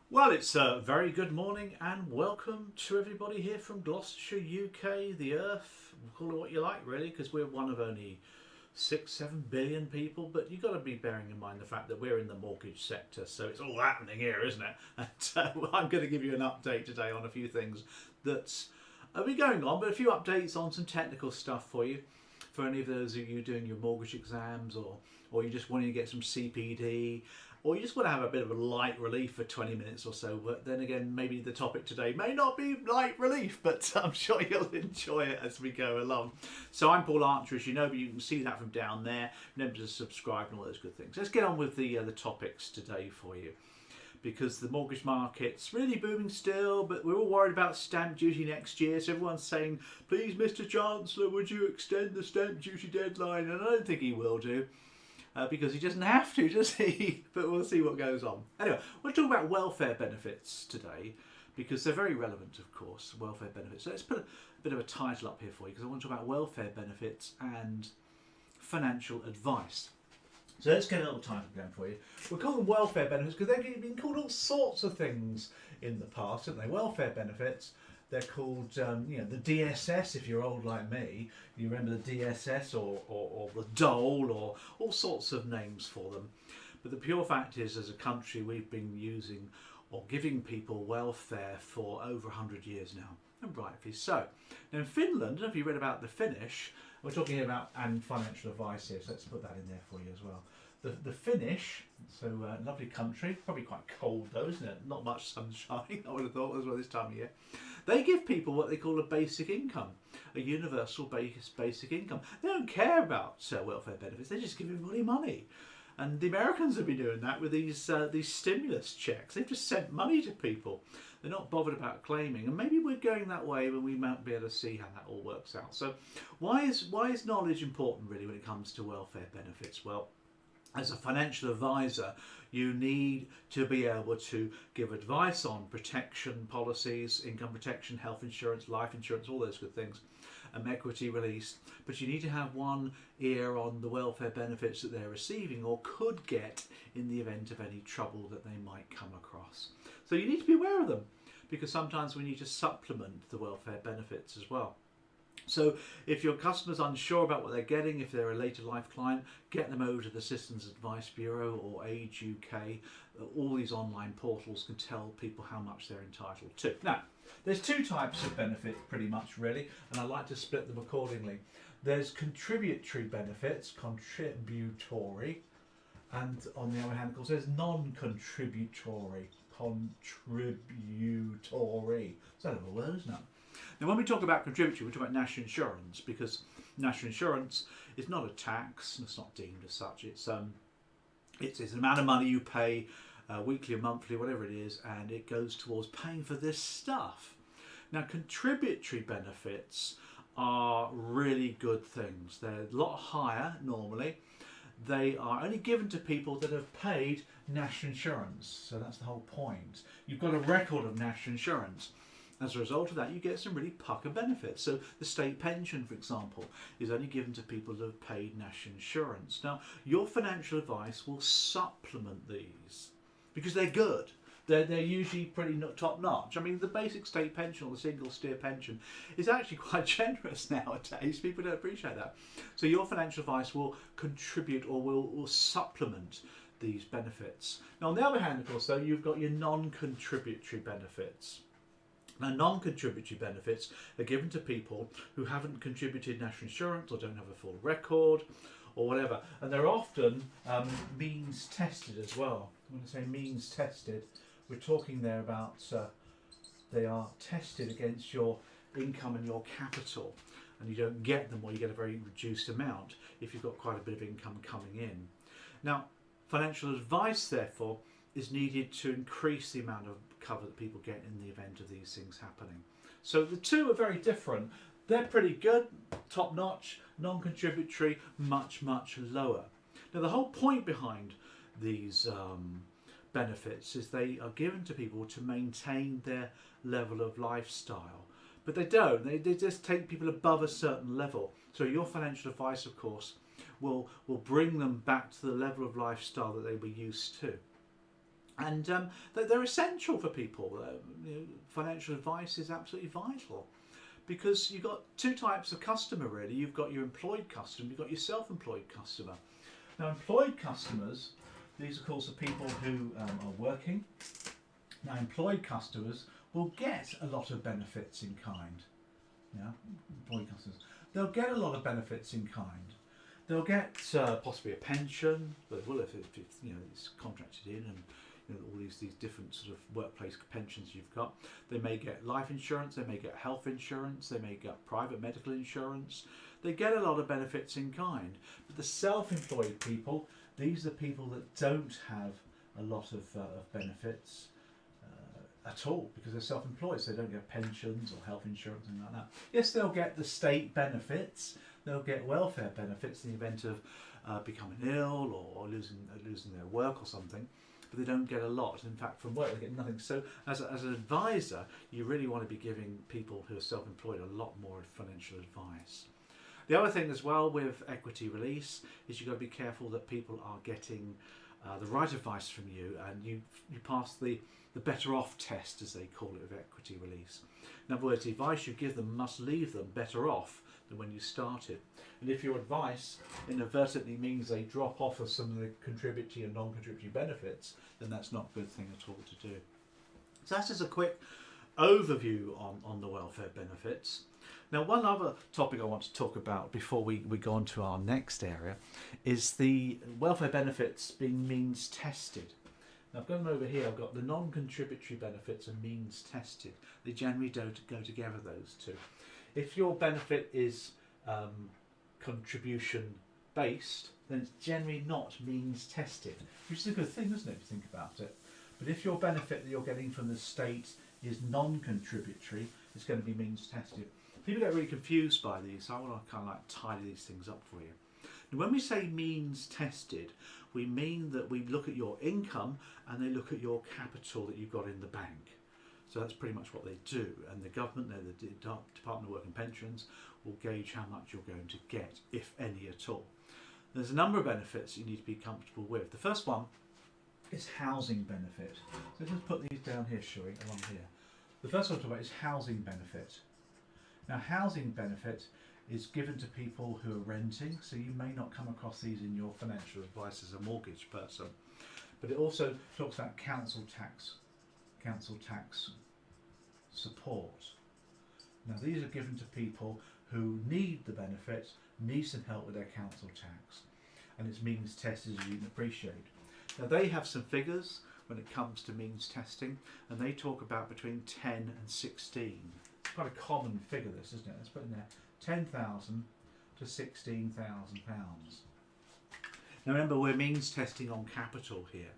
Well, it's a very good morning and welcome to everybody here from Gloucestershire, UK, the Earth. Call it what you like, really, because we're one of only 6-7 billion people. But you've got to be bearing in mind the fact that we're in the mortgage sector, so it's all happening here, isn't it? And I'm going to give you an update today on a few things that's been going on, but a few updates on some technical stuff for you. For any of those of you doing your mortgage exams, or you just wanting to get some CPD, or you just want to have a bit of a light relief for 20 minutes or so. But then again, maybe the topic today may not be light relief, but I'm sure you'll enjoy it as we go along. So I'm Paul Archer, as you know, but you can see that from down there. Remember to subscribe and all those good things. Let's get on with the topics today for you, because the mortgage market's really booming still, but we're all worried about stamp duty next year. So everyone's saying, please, Mr. Chancellor, would you extend the stamp duty deadline? And I don't think he will do, because he doesn't have to, does he? But we'll see what goes on. Anyway, we'll talk about welfare benefits today, because they're very relevant, of course, welfare benefits. So let's put a bit of a title up here for you, because I want to talk about welfare benefits and financial advice. So let's get a little title going for you. We'll call them welfare benefits because they've been called all sorts of things in the past, haven't they? Welfare benefits. They're called, the DSS. If you're old like me, you remember the DSS or the dole, or all sorts of names for them. But the pure fact is, as a country, we've been using or giving people welfare for over 100 years now, and rightfully so. Now in Finland, I don't know if you read about the Finnish. We're talking about and financial advice here, so let's put that in there for you as well. The Finnish, so lovely country, probably quite cold though, isn't it? Not much sunshine, I would have thought, as well this time of year. They give people what they call a basic income, a universal basic income. They don't care about welfare benefits, they just give everybody money. And the Americans have been doing that with these stimulus checks. They've just sent money to people. They're not bothered about claiming. And maybe we're going that way, but we might be able to see how that all works out. So why is knowledge important, really, when it comes to welfare benefits? Well, as a financial advisor, you need to be able to give advice on protection policies, income protection, health insurance, life insurance, all those good things, equity release. But you need to have one ear on the welfare benefits that they're receiving or could get in the event of any trouble that they might come across. So you need to be aware of them, because sometimes we need to supplement the welfare benefits as well. So if your customer's unsure about what they're getting, if they're a later life client, get them over to the Citizens Advice Bureau or Age UK. All these online portals can tell people how much they're entitled to. Now, there's two types of benefit pretty much, really, and I like to split them accordingly. There's contributory benefits, contributory, and on the other hand, of course, there's non-contributory, contributory. Is that a word, isn't it? Now, when we talk about contributory, we talk about national insurance, because national insurance is not a tax, and it's not deemed as such. It's the amount of money you pay weekly or monthly, whatever it is, and it goes towards paying for this stuff. Now, contributory benefits are really good things. They're a lot higher normally. They are only given to people that have paid national insurance. So that's the whole point. You've got a record of national insurance. As a result of that, you get some really pucker benefits. So the state pension, for example, is only given to people that have paid national insurance. Now, your financial advice will supplement these because they're good. They're usually pretty top notch. I mean, the basic state pension or the single steer pension is actually quite generous nowadays. People don't appreciate that. So your financial advice will contribute or will supplement these benefits. Now, on the other hand, of course, though, you've got your non-contributory benefits. Now, non-contributory benefits are given to people who haven't contributed national insurance or don't have a full record or whatever. And they're often means tested as well. When I say means tested, we're talking there about they are tested against your income and your capital. And you don't get them, or you get a very reduced amount if you've got quite a bit of income coming in. Now, financial advice, therefore, is needed to increase the amount of cover that people get in the event of these things happening. So the two are very different. They're pretty good, top notch, non-contributory, much, much lower. Now the whole point behind these benefits is they are given to people to maintain their level of lifestyle. But they don't, they just take people above a certain level. So your financial advice, of course, will bring them back to the level of lifestyle that they were used to. And they're essential for people. Financial advice is absolutely vital, because you've got two types of customer really. You've got your employed customer, you've got your self-employed customer. Now employed customers, these of course are people who are working. Now employed customers will get a lot of benefits in kind. Yeah, employed customers, they'll get a lot of benefits in kind. They'll get possibly a pension, but well, if it's contracted in, and all these different sort of workplace pensions you've got. They may get life insurance, they may get health insurance, they may get private medical insurance. They get a lot of benefits in kind. But the self-employed people, these are people that don't have a lot of benefits at all, because they're self-employed, so they don't get pensions or health insurance and like that. Yes, they'll get the state benefits, they'll get welfare benefits in the event of becoming ill or losing their work or something, but they don't get a lot. In fact, from work they get nothing. So as an advisor, you really want to be giving people who are self-employed a lot more financial advice. The other thing as well with equity release is you've got to be careful that people are getting the right advice from you, and you pass the better off test, as they call it, of equity release. In other words, the advice you give them must leave them better off than when you started. And if your advice inadvertently means they drop off of some of the contributory and non-contributory benefits, then that's not a good thing at all to do. So that's just a quick overview on the welfare benefits. Now, one other topic I want to talk about before we go on to our next area is the welfare benefits being means tested. Now, I've gone over here, I've got the non-contributory benefits and means tested. They generally don't go together, those two. If your benefit is contribution based, then it's generally not means tested, which is a good thing, isn't it, if you think about it. But if your benefit that you're getting from the state is non-contributory, it's going to be means tested. People get really confused by these, so I want to kind of like tidy these things up for you. Now, when we say means tested, we mean that we look at your income and they look at your capital that you've got in the bank. So that's pretty much what they do, and the government, the Department of Work and Pensions, will gauge how much you're going to get, if any at all. There's a number of benefits you need to be comfortable with. The first one is housing benefit. So let's just put these down here, shall we, along here. The first one to talk about is housing benefit. Now, housing benefit is given to people who are renting, so you may not come across these in your financial advice as a mortgage person. But it also talks about council tax support. Now, these are given to people who need the benefit, need some help with their council tax, and it's means tested, as you can appreciate. Now, they have some figures when it comes to means testing, and they talk about between 10 and 16. It's quite a common figure, this, isn't it? Let's put in there 10,000 to 16,000 pounds. Now, remember, we're means testing on capital here.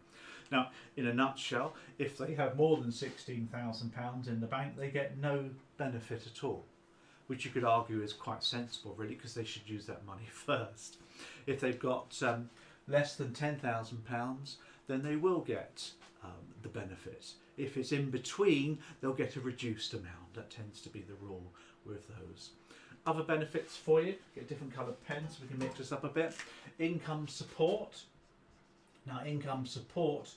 Now, in a nutshell, if they have more than £16,000 in the bank, they get no benefit at all, which you could argue is quite sensible, really, because they should use that money first. If they've got less than £10,000, then they will get the benefit. If it's in between, they'll get a reduced amount. That tends to be the rule with those. Other benefits for you, get different coloured pens so we can mix this up a bit. Income support. Now, income support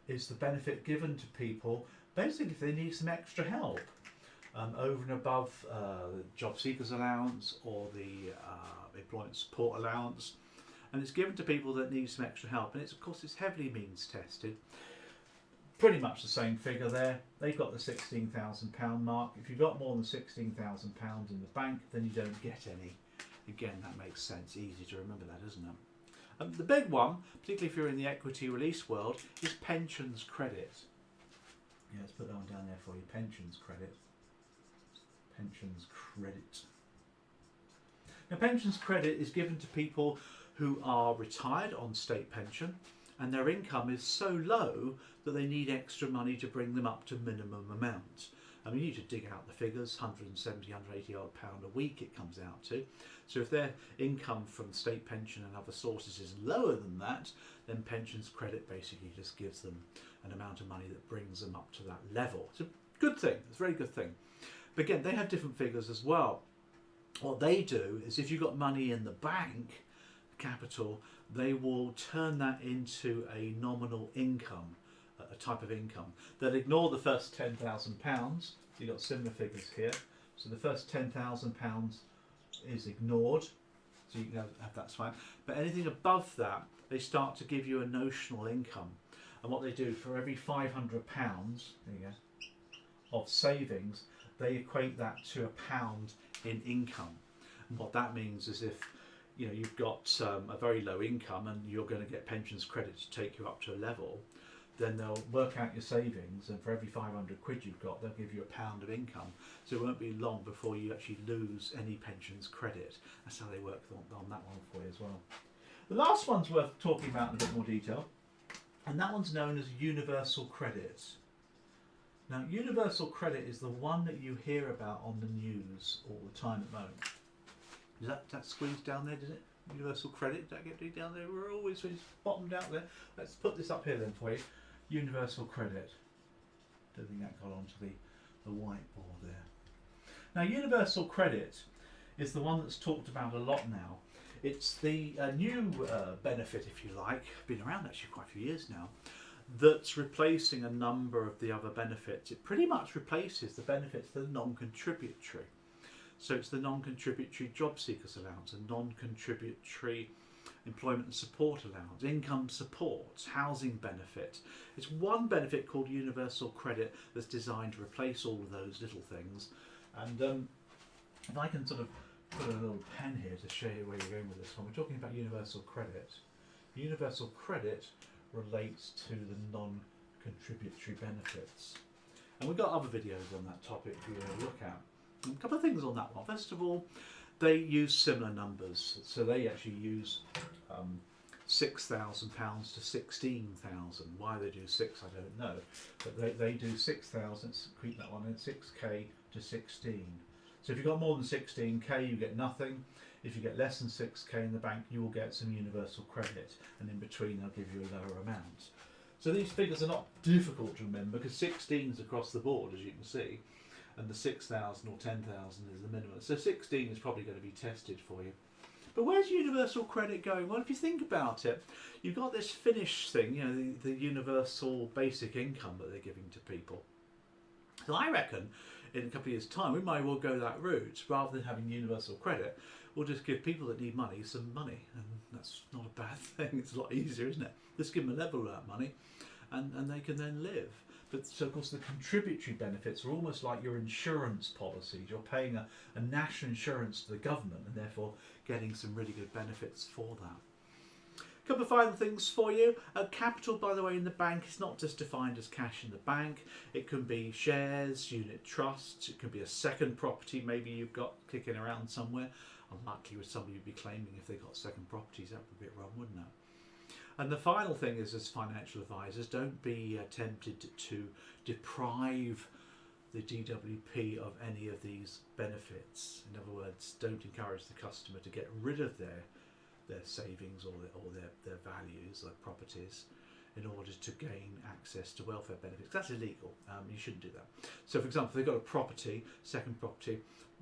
is the benefit given to people basically if they need some extra help over and above the job seekers allowance or the employment support allowance, and it's given to people that need some extra help, and it's, of course, it's heavily means tested. Pretty much the same figure there. They've got the £16,000 mark. If you've got more than £16,000 in the bank, then you don't get any. Again, that makes sense. Easy to remember that, isn't it? The big one, particularly if you're in the equity release world, is pensions credit. Yeah, let's put that one down there for you. Pensions credit. Pensions credit. Now, pensions credit is given to people who are retired on state pension, and their income is so low that they need extra money to bring them up to minimum amount. I mean, you need to dig out the figures, 170, 180 odd pound a week it comes out to. So if their income from state pension and other sources is lower than that, then pensions credit basically just gives them an amount of money that brings them up to that level. It's a good thing, it's a very good thing. But again, they have different figures as well. What they do is if you've got money in the bank, capital, they will turn that into a nominal income a type of income. They'll ignore the first £10,000. You've got similar figures here. So the first £10,000 is ignored. So you can have that's fine. But anything above that, they start to give you a notional income. And what they do, for every £500, there you go, of savings, they equate that to £1 in income. And what that means is if you've got a very low income and you're going to get pensions credit to take you up to a level, then they'll work out your savings, and for every 500 quid you've got, they'll give you £1 of income. So it won't be long before you actually lose any pensions credit. That's how they work on that one for you as well. The last one's worth talking about in a bit more detail, and that one's known as universal credit. Now, universal credit is the one that you hear about on the news all the time at the moment. Is that squeezed down there, does it? Universal credit, did that get down there? We're always bottomed out there. Let's put this up here then for you. Universal credit. Don't think that got onto the whiteboard there. Now, universal credit is the one that's talked about a lot now. It's the new benefit, if you like, been around actually quite a few years now, that's replacing a number of the other benefits. It pretty much replaces the benefits that are non-contributory. So it's the non-contributory job seekers allowance, a non-contributory employment and support allowance, income support, housing benefit. It's one benefit called universal credit that's designed to replace all of those little things. And if I can sort of put a little pen here to show you where you're going with this one, we're talking about universal credit. Universal credit relates to the non-contributory benefits. And we've got other videos on that topic for you to look at. A couple of things on that one. First of all, they use similar numbers. So they actually use £6,000 to 16,000. Why they do 6, I don't know. But they do 6,000, keep that one in, 6k to 16. So if you've got more than 16k, you get nothing. If you get less than 6k in the bank, you will get some universal credit. And in between, they'll give you a lower amount. So these figures are not difficult to remember because 16 is across the board, as you can see. And the 6,000 or 10,000 is the minimum. So 16 is probably going to be tested for you. But where's universal credit going? Well, if you think about it, you've got this Finnish thing, the universal basic income that they're giving to people. So I reckon in a couple of years' time, we might well go that route. Rather than having universal credit, we'll just give people that need money some money. And that's not a bad thing. It's a lot easier, isn't it? Just give them a level amount of money and they can then live. But so of course the contributory benefits are almost like your insurance policies. You're paying a national insurance to the government and therefore getting some really good benefits for that. A couple of final things for you. Capital, by the way, in the bank is not just defined as cash in the bank. It can be shares, unit trusts. It can be a second property maybe you've got kicking around somewhere. Unlikely would somebody be claiming if they got second properties. That would be a bit wrong, wouldn't it? And the final thing is, as financial advisors, don't be tempted to deprive the DWP of any of these benefits. In other words, don't encourage the customer to get rid of their savings or their values, their properties, in order to gain access to welfare benefits. That's illegal. You shouldn't do that. So, for example, if they've got a property, second property,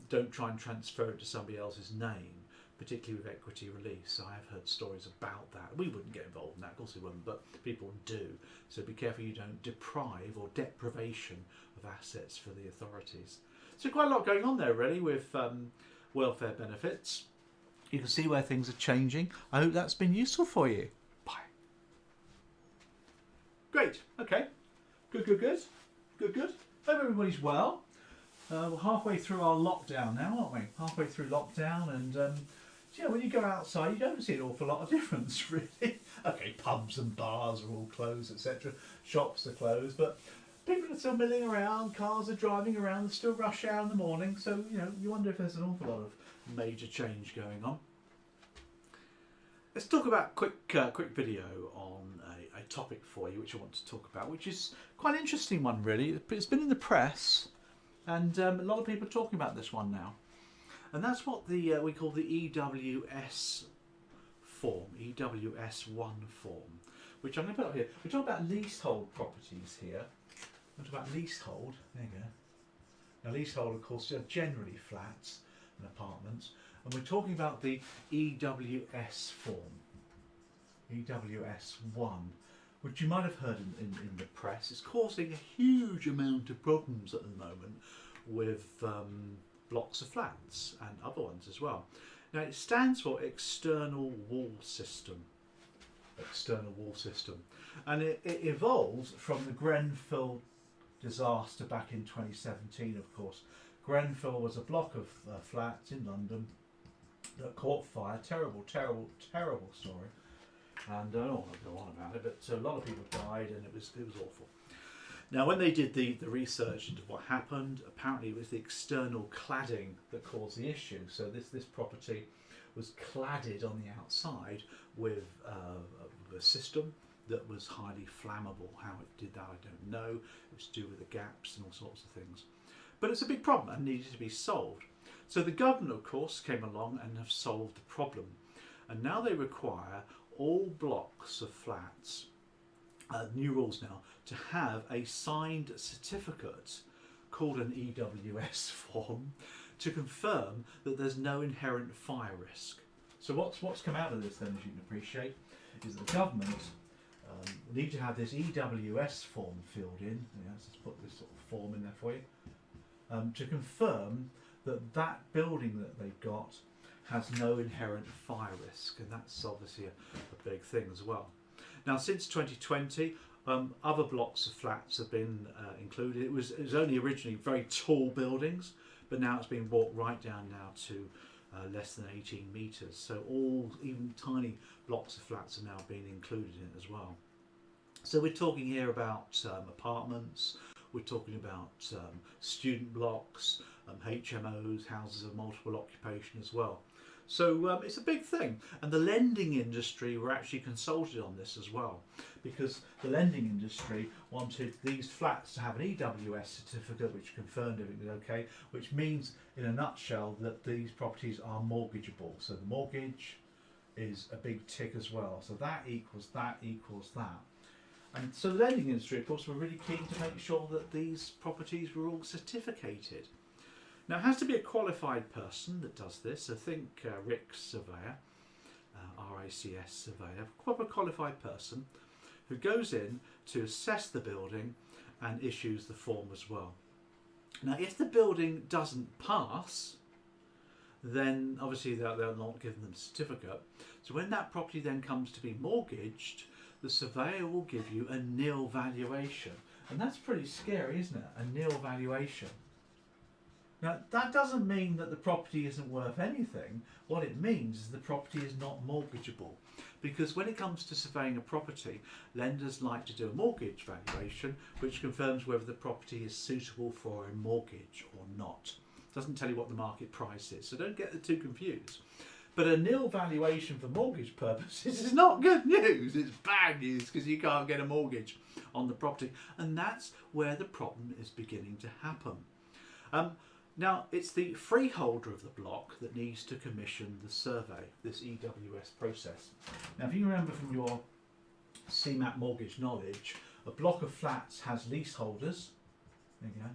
don't try and transfer it to somebody else's name, particularly with equity release. I have heard stories about that. We wouldn't get involved in that, of course we wouldn't, but people do. So be careful you don't deprive or deprivation of assets for the authorities. So quite a lot going on there really with welfare benefits. You can see where things are changing. I hope that's been useful for you. Bye. Great, okay. Good. Hope everybody's well. We're halfway through our lockdown now, aren't we? Halfway through lockdown, and yeah, when you go outside, you don't see an awful lot of difference, really. Okay, pubs and bars are all closed, etc. Shops are closed, but people are still milling around. Cars are driving around. There's still rush hour in the morning, so you wonder if there's an awful lot of major change going on. Let's talk about quick video on a topic for you, which I want to talk about, which is quite an interesting one, really. It's been in the press. And a lot of people are talking about this one now, and that's what we call the EWS form, EWS1 form, which I'm going to put up here. We're talking about leasehold properties here. We're talking about leasehold. There you go. Now, leasehold, of course, are generally flats and apartments, and we're talking about the EWS form, EWS1, which you might have heard in the press, is causing a huge amount of problems at the moment with blocks of flats and other ones as well. Now it stands for external wall system. External wall system. And it evolved from the Grenfell disaster back in 2017, of course. Grenfell was a block of flats in London that caught fire. Terrible, terrible, terrible story. And I don't want to go on about it, but a lot of people died, and it was awful. Now, when they did the research into what happened, apparently it was the external cladding that caused the issue. So this property was cladded on the outside with a system that was highly flammable. How it did that, I don't know. It was to do with the gaps and all sorts of things. But it's a big problem and needed to be solved. So the government, of course, came along and have solved the problem. And now they require all blocks of flats, new rules now, to have a signed certificate called an EWS form to confirm that there's no inherent fire risk. So what's come out of this then, as you can appreciate, is that the government need to have this EWS form filled in. Yeah, let's just put this sort of form in there for you, to confirm that that building that they've got has no inherent fire risk, and that's obviously a big thing as well. Now, since 2020, other blocks of flats have been included. It was only originally very tall buildings, but now it's been brought right down now to less than 18 metres. So even tiny blocks of flats are now being included in it as well. So we're talking here about apartments, we're talking about student blocks, HMOs, houses of multiple occupation as well. So it's a big thing, and the lending industry were actually consulted on this as well, because the lending industry wanted these flats to have an EWS certificate which confirmed everything was okay, which means in a nutshell that these properties are mortgageable. So the mortgage is a big tick as well, so that equals that equals that. And so the lending industry, of course, were really keen to make sure that these properties were all certificated. Now, it has to be a qualified person that does this. So think RICS surveyor, RACS surveyor, proper qualified person who goes in to assess the building and issues the form as well. Now, if the building doesn't pass, then obviously they'll not give them the certificate. So when that property then comes to be mortgaged, the surveyor will give you a nil valuation. And that's pretty scary, isn't it? A nil valuation. Now, that doesn't mean that the property isn't worth anything. What it means is the property is not mortgageable. Because when it comes to surveying a property, lenders like to do a mortgage valuation, which confirms whether the property is suitable for a mortgage or not. It doesn't tell you what the market price is, so don't get the two confused. But a nil valuation for mortgage purposes is not good news. It's bad news because you can't get a mortgage on the property. And that's where the problem is beginning to happen. Now, it's the freeholder of the block that needs to commission the survey, this EWS process. Now, if you remember from your CMAP mortgage knowledge, a block of flats has leaseholders. There you go.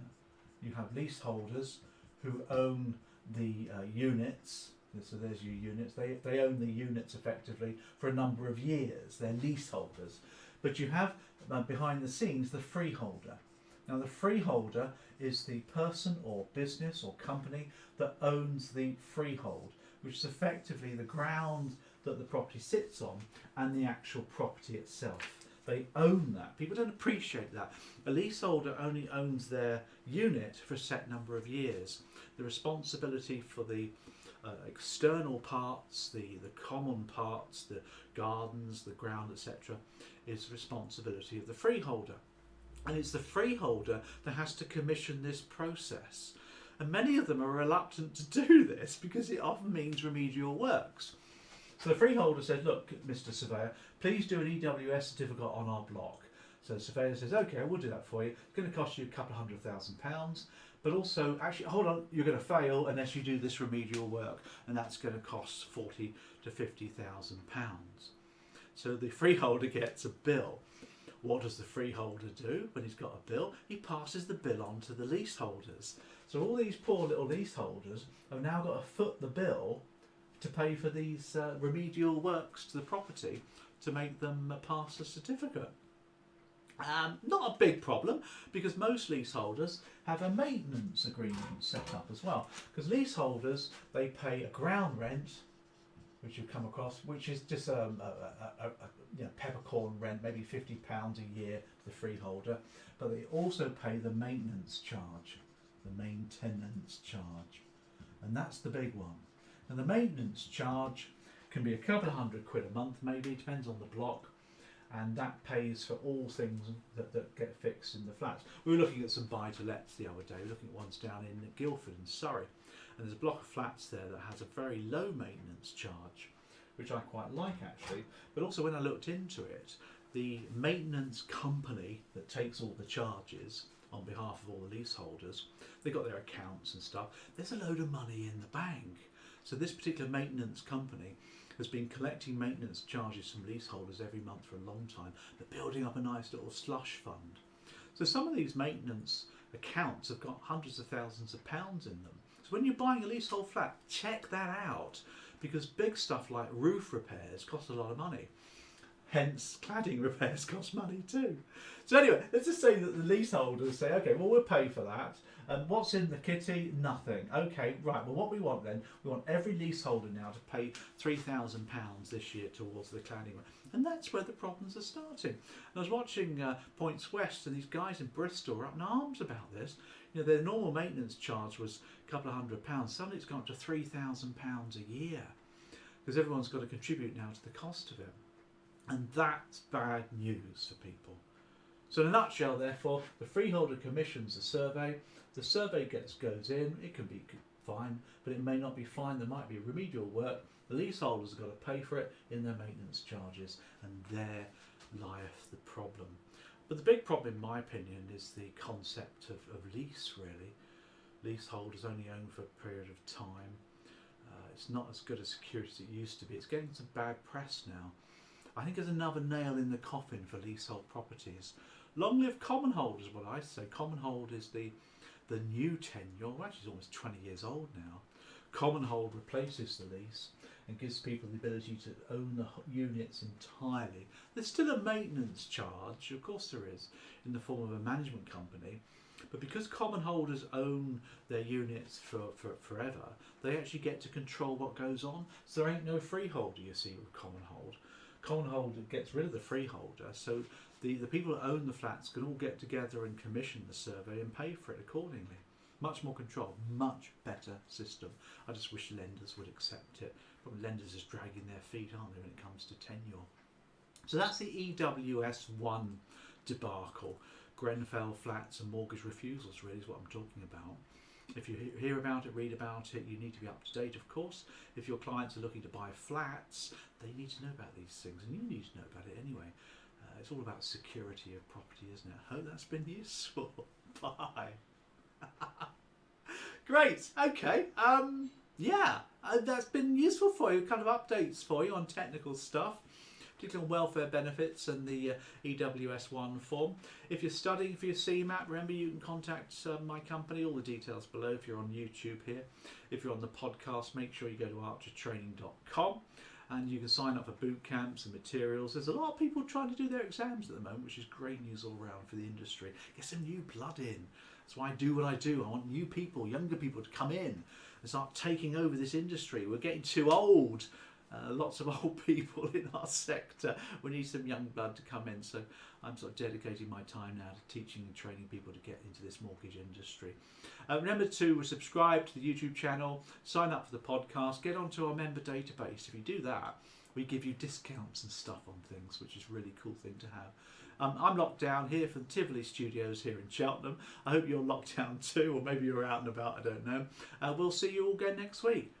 You have leaseholders who own the units. So there's your units. They own the units effectively for a number of years. They're leaseholders. But you have, behind the scenes, the freeholder. Now, the freeholder is the person or business or company that owns the freehold, which is effectively the ground that the property sits on and the actual property itself. They own that. People don't appreciate that. A leaseholder only owns their unit for a set number of years. The responsibility for the external parts, the common parts, the gardens, the ground, etc., is the responsibility of the freeholder. And it's the freeholder that has to commission this process. And many of them are reluctant to do this because it often means remedial works. So the freeholder says, look, Mr. Surveyor, please do an EWS certificate on our block. So the surveyor says, okay, we'll do that for you. It's going to cost you a couple of £100,000. But also, actually, hold on, you're going to fail unless you do this remedial work. And that's going to cost £40,000 to £50,000. So the freeholder gets a bill. What does the freeholder do when he's got a bill? He passes the bill on to the leaseholders. So all these poor little leaseholders have now got to foot the bill to pay for these remedial works to the property to make them pass a certificate. Not a big problem, because most leaseholders have a maintenance agreement set up as well. Because leaseholders, they pay a ground rent, which you've come across, which is just a peppercorn rent, maybe £50 a year to the freeholder, but they also pay the maintenance charge, the maintenance charge, and that's the big one. And the maintenance charge can be a couple of £100 a month, maybe, depends on the block. And that pays for all things that get fixed in the flats. We were looking at some buy-to-lets the other day. We were looking at ones down in Guildford in Surrey, and there's a block of flats there that has a very low maintenance charge, which I quite like actually. But also when I looked into it, the maintenance company that takes all the charges on behalf of all the leaseholders, they've got their accounts and stuff. There's a load of money in the bank. So this particular maintenance company has been collecting maintenance charges from leaseholders every month for a long time, but building up a nice little slush fund. So some of these maintenance accounts have got hundreds of thousands of pounds in them. So when you're buying a leasehold flat, check that out, because big stuff like roof repairs cost a lot of money. Hence, cladding repairs cost money too. So anyway, let's just say that the leaseholders say, okay, well, we'll pay for that. What's in the kitty? Nothing. Okay, right, well, what we want then, we want every leaseholder now to pay £3,000 this year towards the cladding. And that's where the problems are starting. And I was watching Points West, and these guys in Bristol were up in arms about this. You know, their normal maintenance charge was a couple of £100. Suddenly it's gone up to £3,000 a year, because everyone's got to contribute now to the cost of it. And that's bad news for people. So in a nutshell, therefore, the freeholder commissions a survey. The survey goes in. It can be fine, but it may not be fine. There might be remedial work. The leaseholders have got to pay for it in their maintenance charges, and there lieth the problem. But the big problem, in my opinion, is the concept of lease, really. Leaseholders only own for a period of time. It's not as good a security as it used to be. It's getting some bad press now. I think there's another nail in the coffin for leasehold properties. Long live common hold is what I say. Common hold is the new tenure, well, actually it's almost 20 years old now. Common hold replaces the lease and gives people the ability to own the units entirely. There's still a maintenance charge, of course there is, in the form of a management company, but because common holders own their units for forever, they actually get to control what goes on. So there ain't no freeholder, you see, with common hold. Common hold gets rid of the freeholder, so the people that own the flats can all get together and commission the survey and pay for it accordingly. Much more control, much better system. I just wish lenders would accept it. Probably lenders is dragging their feet, aren't they, when it comes to tenure. So that's the EWS1 debacle. Grenfell flats and mortgage refusals really is what I'm talking about. If you hear about it, read about it, you need to be up to date, of course. If your clients are looking to buy flats, they need to know about these things, and you need to know about it anyway. It's all about security of property, isn't it? I hope that's been useful. Bye. Great. Okay. That's been useful for you. Kind of updates for you on technical stuff, particularly on welfare benefits and the EWS1 form. If you're studying for your CMAP, remember you can contact my company. All the details below if you're on YouTube here. If you're on the podcast, make sure you go to archertraining.com. And you can sign up for boot camps and materials. There's a lot of people trying to do their exams at the moment, which is great news all around for the industry. Get some new blood in. That's why I do what I do. I want new people, younger people to come in and start taking over this industry. We're getting too old. Lots of old people in our sector. We need some young blood to come in. So I'm sort of dedicating my time now to teaching and training people to get into this mortgage industry. Remember to subscribe to the YouTube channel, sign up for the podcast, get onto our member database. If you do that, we give you discounts and stuff on things, which is a really cool thing to have. I'm locked down here from Tivoli Studios here in Cheltenham. I hope you're locked down too, or maybe you're out and about, I don't know. We'll see you all again next week.